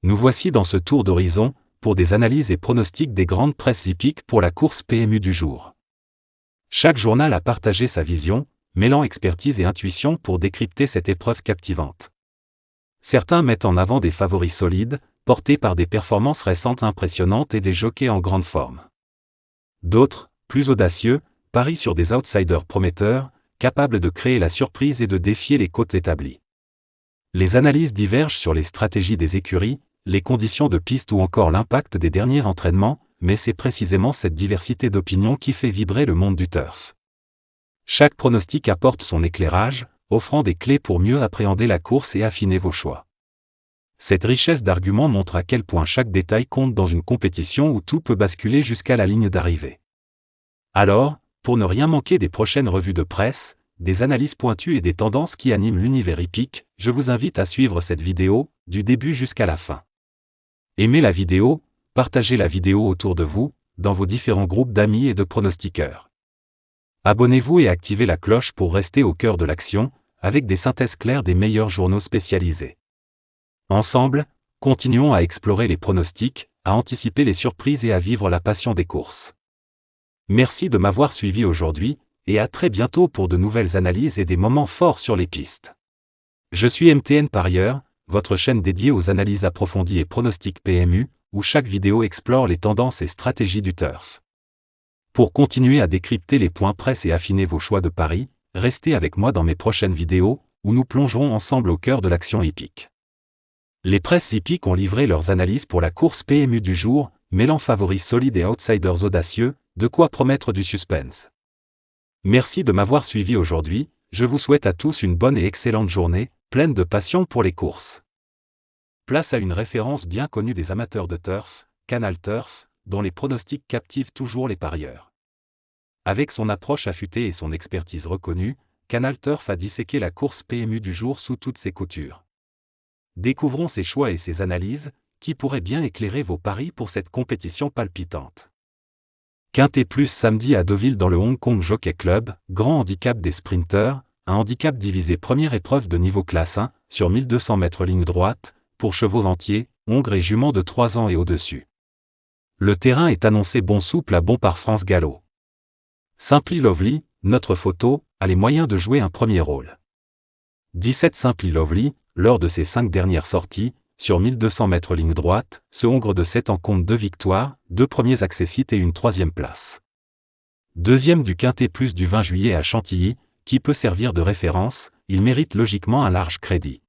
Nous voici dans ce tour d'horizon, pour des analyses et pronostics des grandes presses hippiques pour la course PMU du jour. Chaque journal a partagé sa vision, mêlant expertise et intuition pour décrypter cette épreuve captivante. Certains mettent en avant des favoris solides, portés par des performances récentes impressionnantes et des jockeys en grande forme. D'autres, plus audacieux, parient sur des outsiders prometteurs, capables de créer la surprise et de défier les cotes établies. Les analyses divergent sur les stratégies des écuries, les conditions de piste ou encore l'impact des derniers entraînements, mais c'est précisément cette diversité d'opinions qui fait vibrer le monde du turf. Chaque pronostic apporte son éclairage, offrant des clés pour mieux appréhender la course et affiner vos choix. Cette richesse d'arguments montre à quel point chaque détail compte dans une compétition où tout peut basculer jusqu'à la ligne d'arrivée. Alors, pour ne rien manquer des prochaines revues de presse, des analyses pointues et des tendances qui animent l'univers hippique, je vous invite à suivre cette vidéo, du début jusqu'à la fin. Aimez la vidéo, partagez la vidéo autour de vous, dans vos différents groupes d'amis et de pronostiqueurs. Abonnez-vous et activez la cloche pour rester au cœur de l'action, avec des synthèses claires des meilleurs journaux spécialisés. Ensemble, continuons à explorer les pronostics, à anticiper les surprises et à vivre la passion des courses. Merci de m'avoir suivi aujourd'hui, et à très bientôt pour de nouvelles analyses et des moments forts sur les pistes. Je suis MTN Parieur, votre chaîne dédiée aux analyses approfondies et pronostics PMU, où chaque vidéo explore les tendances et stratégies du turf. Pour continuer à décrypter les points presse et affiner vos choix de paris, restez avec moi dans mes prochaines vidéos, où nous plongerons ensemble au cœur de l'action hippique. Les presses hippiques ont livré leurs analyses pour la course PMU du jour, mêlant favoris solides et outsiders audacieux, de quoi promettre du suspense. Merci de m'avoir suivi aujourd'hui, je vous souhaite à tous une bonne et excellente journée, pleine de passion pour les courses. Place à une référence bien connue des amateurs de turf, Canal Turf, dont les pronostics captivent toujours les parieurs. Avec son approche affûtée et son expertise reconnue, Canal Turf a disséqué la course PMU du jour sous toutes ses coutures. Découvrons ses choix et ses analyses, qui pourraient bien éclairer vos paris pour cette compétition palpitante. Quintet plus samedi à Deauville dans le Hong Kong Jockey Club, grand handicap des sprinteurs, un handicap divisé première épreuve de niveau classe 1, sur 1200 mètres ligne droite, pour chevaux entiers, hongres et juments de 3 ans et au-dessus. Le terrain est annoncé bon souple à bon par France Gallo. Simply Lovely, notre photo, a les moyens de jouer un premier rôle. 17 Simply Lovely, lors de ses 5 dernières sorties, sur 1200 mètres ligne droite, ce hongre de 7 ans compte 2 victoires, 2 premiers accessites et une 3e place. Deuxième du Quintet plus du 20 juillet à Chantilly, qui peut servir de référence, il mérite logiquement un large crédit.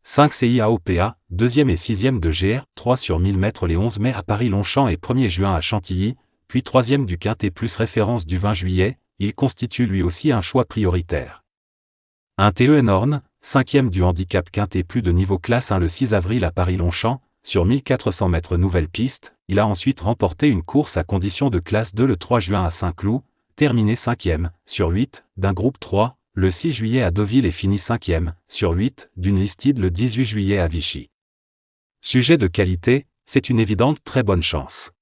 5 CIAOPA, 2e et 6e de GR, 3 sur 1000 mètres les 11 mai à Paris-Longchamp et 1er juin à Chantilly, puis 3e du Quintet plus référence du 20 juillet, il constitue lui aussi un choix prioritaire. Un TE Horn, 5e du handicap Quintet plus de niveau classe 1 le 6 avril à Paris-Longchamp, sur 1400 mètres nouvelle piste, il a ensuite remporté une course à condition de classe 2 le 3 juin à Saint-Cloud, terminé 5e, sur 8, d'un groupe 3, le 6 juillet à Deauville et fini 5e, sur 8, d'une listed le 18 juillet à Vichy. Sujet de qualité, c'est une évidente très bonne chance.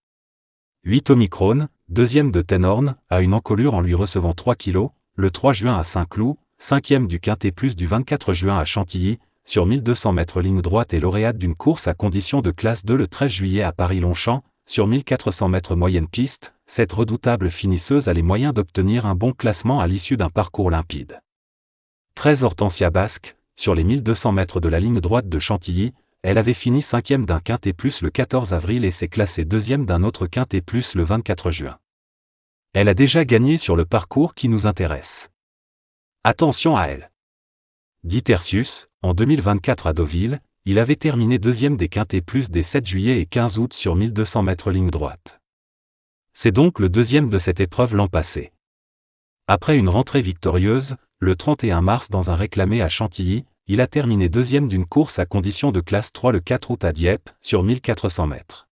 8 Omicron, 2e de Tenhorn, a une encolure en lui recevant 3 kg, le 3 juin à Saint-Cloud, 5e du Quintet plus du 24 juin à Chantilly, sur 1200 mètres ligne droite et lauréate d'une course à condition de classe 2 le 13 juillet à Paris-Longchamp, sur 1400 mètres moyenne piste, cette redoutable finisseuse a les moyens d'obtenir un bon classement à l'issue d'un parcours limpide. 13 Hortensia Basque, sur les 1200 mètres de la ligne droite de Chantilly, elle avait fini 5e d'un Quintet plus le 14 avril et s'est classée 2e d'un autre Quintet plus le 24 juin. Elle a déjà gagné sur le parcours qui nous intéresse. Attention à elle. Dit Tertius, en 2024 à Deauville, il avait terminé 2e des Quintets plus des 7 juillet et 15 août sur 1200 mètres ligne droite. C'est donc le 2e de cette épreuve l'an passé. Après une rentrée victorieuse, le 31 mars dans un réclamé à Chantilly, il a terminé 2e d'une course à condition de classe 3 le 4 août à Dieppe, sur 1400 mètres.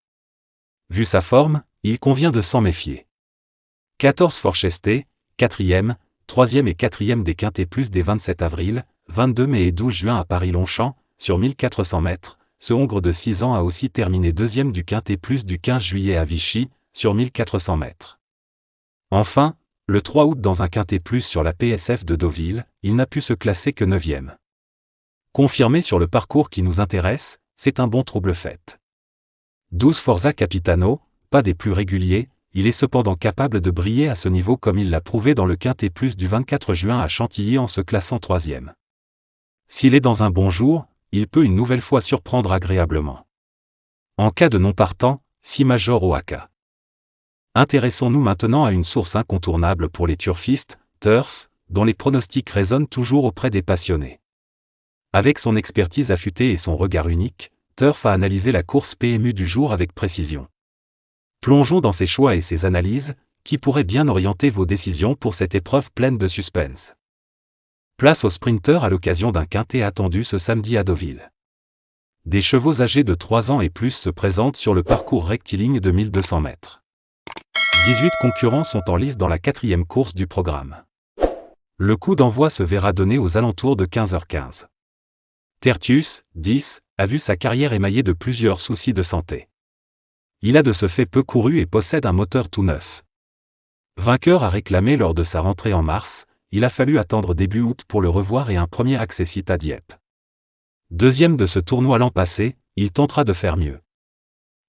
Vu sa forme, il convient de s'en méfier. 14 Forchesté, 4e, 3e et 4e des Quintets plus des 27 avril, 22 mai et 12 juin à Paris-Longchamp, sur 1400 mètres, ce hongre de 6 ans a aussi terminé 2e du Quintet plus du 15 juillet à Vichy, sur 1400 mètres. Enfin, le 3 août dans un Quintet plus sur la PSF de Deauville, il n'a pu se classer que 9e. Confirmé sur le parcours qui nous intéresse, c'est un bon trouble-fête. 12 Forza Capitano, pas des plus réguliers, il est cependant capable de briller à ce niveau comme il l'a prouvé dans le Quintet Plus du 24 juin à Chantilly en se classant 3e. S'il est dans un bon jour, il peut une nouvelle fois surprendre agréablement. En cas de non partant, 6 Major Oaxaca. Intéressons-nous maintenant à une source incontournable pour les turfistes, Turf, dont les pronostics résonnent toujours auprès des passionnés. Avec son expertise affûtée et son regard unique, Turf a analysé la course PMU du jour avec précision. Plongeons dans ses choix et ses analyses, qui pourraient bien orienter vos décisions pour cette épreuve pleine de suspense. Place aux sprinteurs à l'occasion d'un quintet attendu ce samedi à Deauville. Des chevaux âgés de 3 ans et plus se présentent sur le parcours rectiligne de 1200 mètres. 18 concurrents sont en lice dans la 4e course du programme. Le coup d'envoi se verra donner aux alentours de 15h15. Tertius, 10, a vu sa carrière émaillée de plusieurs soucis de santé. Il a de ce fait peu couru et possède un moteur tout neuf. Vainqueur à réclamer lors de sa rentrée en mars, il a fallu attendre début août pour le revoir et un premier accessit à Dieppe. Deuxième de ce tournoi l'an passé, il tentera de faire mieux.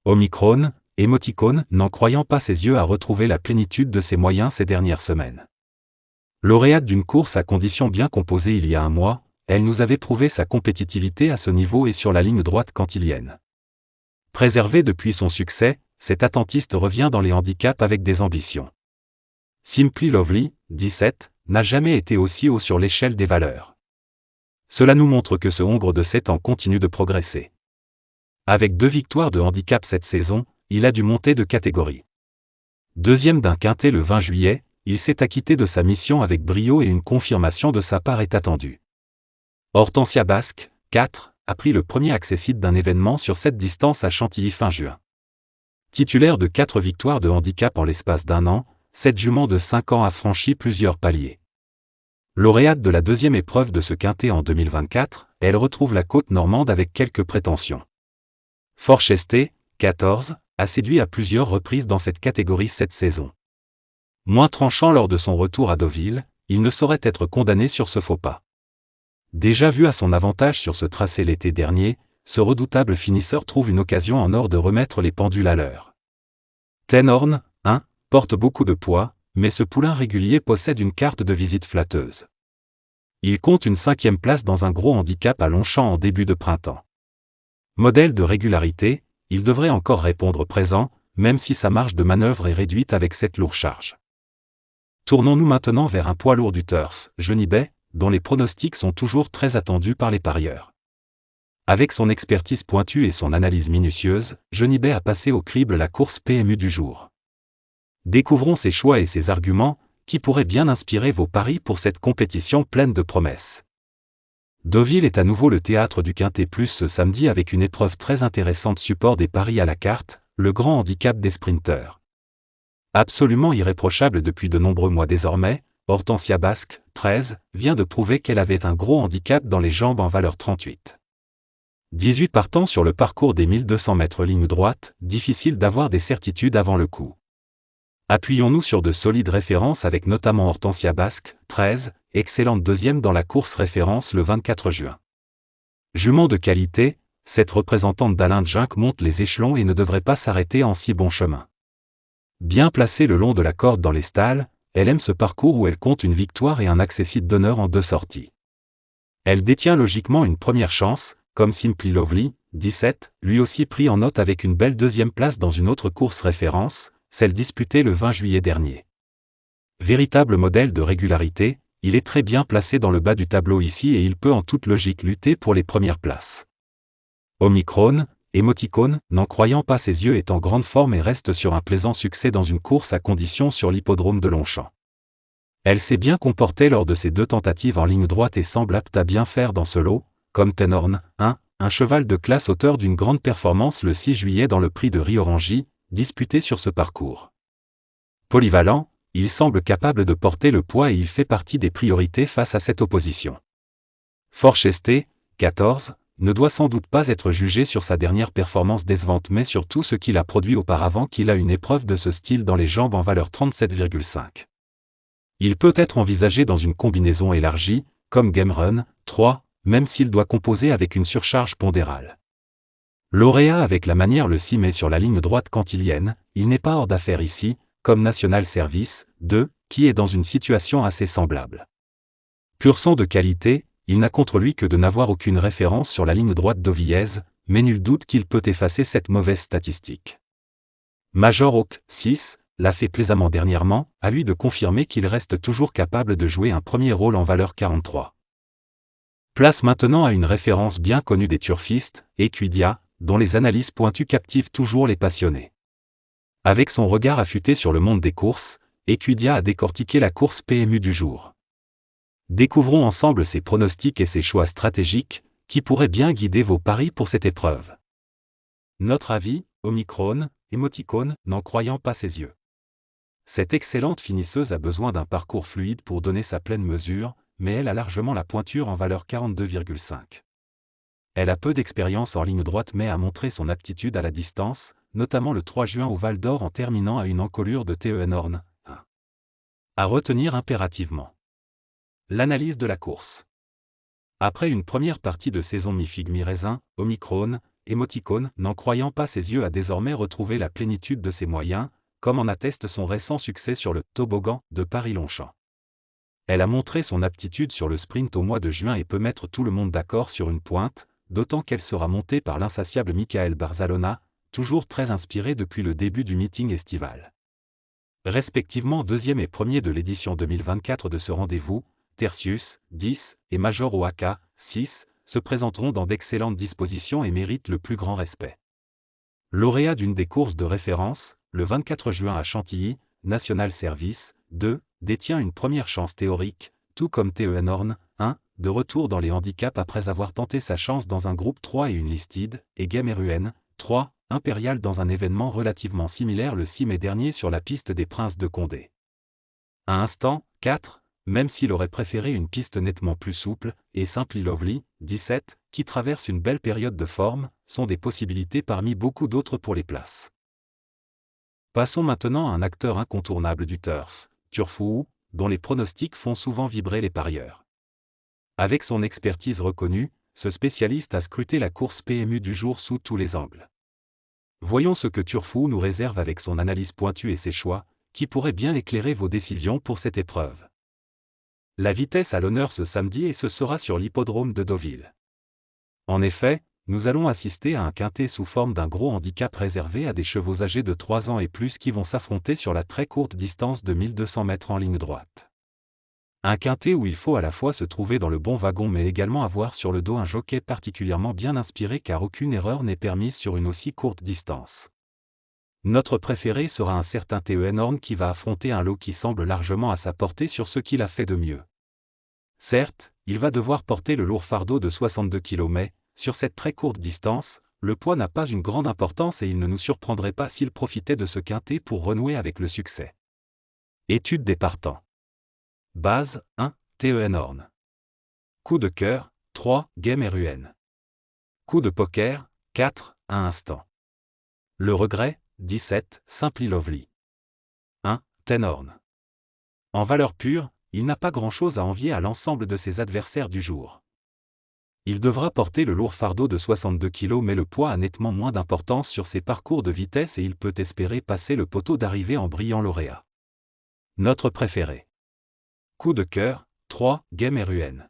Omicron, émoticône, n'en croyant pas ses yeux, a retrouvé la plénitude de ses moyens ces dernières semaines. Lauréate d'une course à conditions bien composées il y a un mois, elle nous avait prouvé sa compétitivité à ce niveau et sur la ligne droite cantilienne. Préservée depuis son succès, cette attentiste revient dans les handicaps avec des ambitions. Simply Lovely, 17, n'a jamais été aussi haut sur l'échelle des valeurs. Cela nous montre que ce Hongre de 7 ans continue de progresser. Avec 2 victoires de handicap cette saison, il a dû monter de catégorie. Deuxième d'un quintet le 20 juillet, il s'est acquitté de sa mission avec brio et une confirmation de sa part est attendue. Hortensia Basque, 4, a pris le premier accessit d'un événement sur cette distance à Chantilly fin juin. Titulaire de 4 victoires de handicap en l'espace d'un an, cette jument de 5 ans a franchi plusieurs paliers. Lauréate de la 2e épreuve de ce quintet en 2024, elle retrouve la côte normande avec quelques prétentions. Forchesté, 14, a séduit à plusieurs reprises dans cette catégorie cette saison. Moins tranchant lors de son retour à Deauville, il ne saurait être condamné sur ce faux pas. Déjà vu à son avantage sur ce tracé l'été dernier, ce redoutable finisseur trouve une occasion en or de remettre les pendules à l'heure. Tenhorn, 1, porte beaucoup de poids, mais ce poulain régulier possède une carte de visite flatteuse. Il compte une 5e place dans un gros handicap à Longchamp en début de printemps. Modèle de régularité, il devrait encore répondre présent, même si sa marge de manœuvre est réduite avec cette lourde charge. Tournons-nous maintenant vers un poids lourd du turf, Genibet, dont les pronostics sont toujours très attendus par les parieurs. Avec son expertise pointue et son analyse minutieuse, Genibet a passé au crible la course PMU du jour. Découvrons ses choix et ses arguments, qui pourraient bien inspirer vos paris pour cette compétition pleine de promesses. Deauville est à nouveau le théâtre du Quintet Plus ce samedi avec une épreuve très intéressante support des paris à la carte, le grand handicap des sprinteurs. Absolument irréprochable depuis de nombreux mois désormais, Hortensia Basque, 13, vient de prouver qu'elle avait un gros handicap dans les jambes en valeur 38. 18 partants sur le parcours des 1200 mètres ligne droite, difficile d'avoir des certitudes avant le coup. Appuyons-nous sur de solides références avec notamment Hortensia Basque, 13, excellente 2e dans la course référence le 24 juin. Jument de qualité, cette représentante d'Alain Djinck monte les échelons et ne devrait pas s'arrêter en si bon chemin. Bien placée le long de la corde dans les stalles, elle aime ce parcours où elle compte une victoire et un accessit d'honneur en 2 sorties. Elle détient logiquement une première chance, comme Simply Lovely, 17, lui aussi pris en note avec une belle 2e place dans une autre course référence, celle disputée le 20 juillet dernier. Véritable modèle de régularité, il est très bien placé dans le bas du tableau ici et il peut en toute logique lutter pour les premières places. Omicron, émoticône, n'en croyant pas ses yeux, est en grande forme et reste sur un plaisant succès dans une course à conditions sur l'hippodrome de Longchamp. Elle s'est bien comportée lors de ses 2 tentatives en ligne droite et semble apte à bien faire dans ce lot, comme Tenhorn, 1, un cheval de classe auteur d'une grande performance le 6 juillet dans le prix de Rio-Rangy, disputé sur ce parcours. Polyvalent, il semble capable de porter le poids et il fait partie des priorités face à cette opposition. Forchesté, 14, ne doit sans doute pas être jugé sur sa dernière performance décevante mais sur tout ce qu'il a produit auparavant qu'il a une épreuve de ce style dans les jambes en valeur 37,5. Il peut être envisagé dans une combinaison élargie, comme Game Run, 3, même s'il doit composer avec une surcharge pondérale. Lauréat avec la manière le 6 mai sur la ligne droite cantilienne, il n'est pas hors d'affaire ici, comme National Service, 2, qui est dans une situation assez semblable. Pur sang de qualité, il n'a contre lui que de n'avoir aucune référence sur la ligne droite d'Ovièse, mais nul doute qu'il peut effacer cette mauvaise statistique. Major Hawk, 6, l'a fait plaisamment dernièrement, à lui de confirmer qu'il reste toujours capable de jouer un premier rôle en valeur 43. Place maintenant à une référence bien connue des turfistes, Equidia, dont les analyses pointues captivent toujours les passionnés. Avec son regard affûté sur le monde des courses, Equidia a décortiqué la course PMU du jour. Découvrons ensemble ses pronostics et ses choix stratégiques, qui pourraient bien guider vos paris pour cette épreuve. Notre avis, Omicron, émoticône, n'en croyant pas ses yeux. Cette excellente finisseuse a besoin d'un parcours fluide pour donner sa pleine mesure, mais elle a largement la pointure en valeur 42,5. Elle a peu d'expérience en ligne droite mais a montré son aptitude à la distance, notamment le 3 juin au Val d'Or en terminant à une encolure de TEN Horn 1. À retenir impérativement. L'analyse de la course. Après une première partie de saison mi-figue mi-raisin, Omicron, émoticône, n'en croyant pas ses yeux a désormais retrouvé la plénitude de ses moyens, comme en atteste son récent succès sur le toboggan de Paris-Longchamp. Elle a montré son aptitude sur le sprint au mois de juin et peut mettre tout le monde d'accord sur une pointe, d'autant qu'elle sera montée par l'insatiable Michael Barzalona, toujours très inspiré depuis le début du meeting estival. Respectivement deuxième et premier de l'édition 2024 de ce rendez-vous, Tertius, 10, et Major Oaka, 6, se présenteront dans d'excellentes dispositions et méritent le plus grand respect. Lauréat d'une des courses de référence, le 24 juin à Chantilly, National Service, 2, détient une première chance théorique, tout comme TEN Horn, 1, de retour dans les handicaps après avoir tenté sa chance dans un groupe 3 et une listed, et Game RUN, 3, impérial dans un événement relativement similaire le 6 mai dernier sur la piste des Princes de Condé. À instant, 4, même s'il aurait préféré une piste nettement plus souple, et Simply Lovely, 17, qui traverse une belle période de forme, sont des possibilités parmi beaucoup d'autres pour les places. Passons maintenant à un acteur incontournable du turf, Turfoo, dont les pronostics font souvent vibrer les parieurs. Avec son expertise reconnue, ce spécialiste a scruté la course PMU du jour sous tous les angles. Voyons ce que Turfoo nous réserve avec son analyse pointue et ses choix, qui pourraient bien éclairer vos décisions pour cette épreuve. La vitesse à l'honneur ce samedi et ce sera sur l'hippodrome de Deauville. En effet, nous allons assister à un quintet sous forme d'un gros handicap réservé à des chevaux âgés de 3 ans et plus qui vont s'affronter sur la très courte distance de 1200 mètres en ligne droite. Un quintet où il faut à la fois se trouver dans le bon wagon mais également avoir sur le dos un jockey particulièrement bien inspiré car aucune erreur n'est permise sur une aussi courte distance. Notre préféré sera un certain TEN Horn qui va affronter un lot qui semble largement à sa portée sur ce qu'il a fait de mieux. Certes, il va devoir porter le lourd fardeau de 62 kg mais, sur cette très courte distance, le poids n'a pas une grande importance et il ne nous surprendrait pas s'il profitait de ce quintet pour renouer avec le succès. Étude des partants. Base, 1, TEN Horn. Coup de cœur, 3, Game RUN. Coup de poker, 4, à instant. Le regret, 17, Simply Lovely. 1, TEN Horn. En valeur pure, il n'a pas grand-chose à envier à l'ensemble de ses adversaires du jour. Il devra porter le lourd fardeau de 62 kg mais le poids a nettement moins d'importance sur ses parcours de vitesse et il peut espérer passer le poteau d'arrivée en brillant lauréat. Notre préféré. Coup de cœur, 3, Game RUN.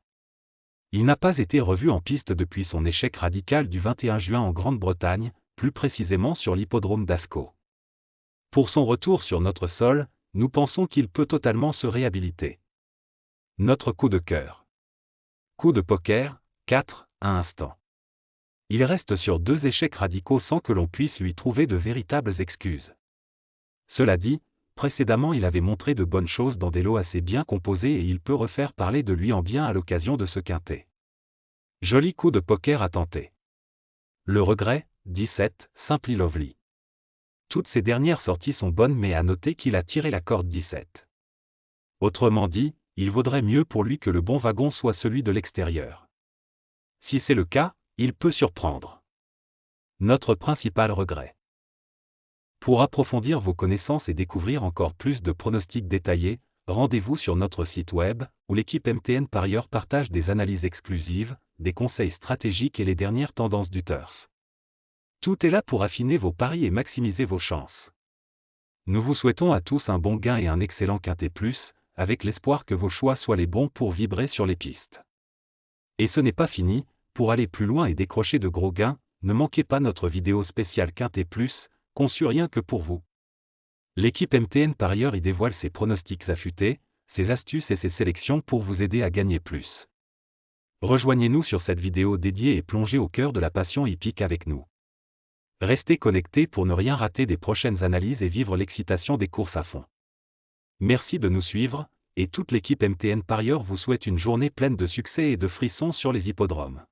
Il n'a pas été revu en piste depuis son échec radical du 21 juin en Grande-Bretagne, plus précisément sur l'hippodrome d'Ascot. Pour son retour sur notre sol, nous pensons qu'il peut totalement se réhabiliter. Notre coup de cœur. Coup de poker, 4, à instant. Il reste sur 2 échecs radicaux sans que l'on puisse lui trouver de véritables excuses. Cela dit, précédemment il avait montré de bonnes choses dans des lots assez bien composés et il peut refaire parler de lui en bien à l'occasion de ce quintet. Joli coup de poker à tenter. Le regret, 17, Simply Lovely. Toutes ces dernières sorties sont bonnes mais à noter qu'il a tiré la corde 17. Autrement dit, il vaudrait mieux pour lui que le bon wagon soit celui de l'extérieur. Si c'est le cas, il peut surprendre. Notre principal regret. Pour approfondir vos connaissances et découvrir encore plus de pronostics détaillés, rendez-vous sur notre site web, où l'équipe MTN Parieurs partage des analyses exclusives, des conseils stratégiques et les dernières tendances du turf. Tout est là pour affiner vos paris et maximiser vos chances. Nous vous souhaitons à tous un bon gain et un excellent Quintet Plus, avec l'espoir que vos choix soient les bons pour vibrer sur les pistes. Et ce n'est pas fini, pour aller plus loin et décrocher de gros gains, ne manquez pas notre vidéo spéciale Quintet Plus, conçue rien que pour vous. L'équipe MTN Parieur y dévoile ses pronostics affûtés, ses astuces et ses sélections pour vous aider à gagner plus. Rejoignez-nous sur cette vidéo dédiée et plongez au cœur de la passion hippique avec nous. Restez connectés pour ne rien rater des prochaines analyses et vivre l'excitation des courses à fond. Merci de nous suivre, et toute l'équipe MTN Parieur vous souhaite une journée pleine de succès et de frissons sur les hippodromes.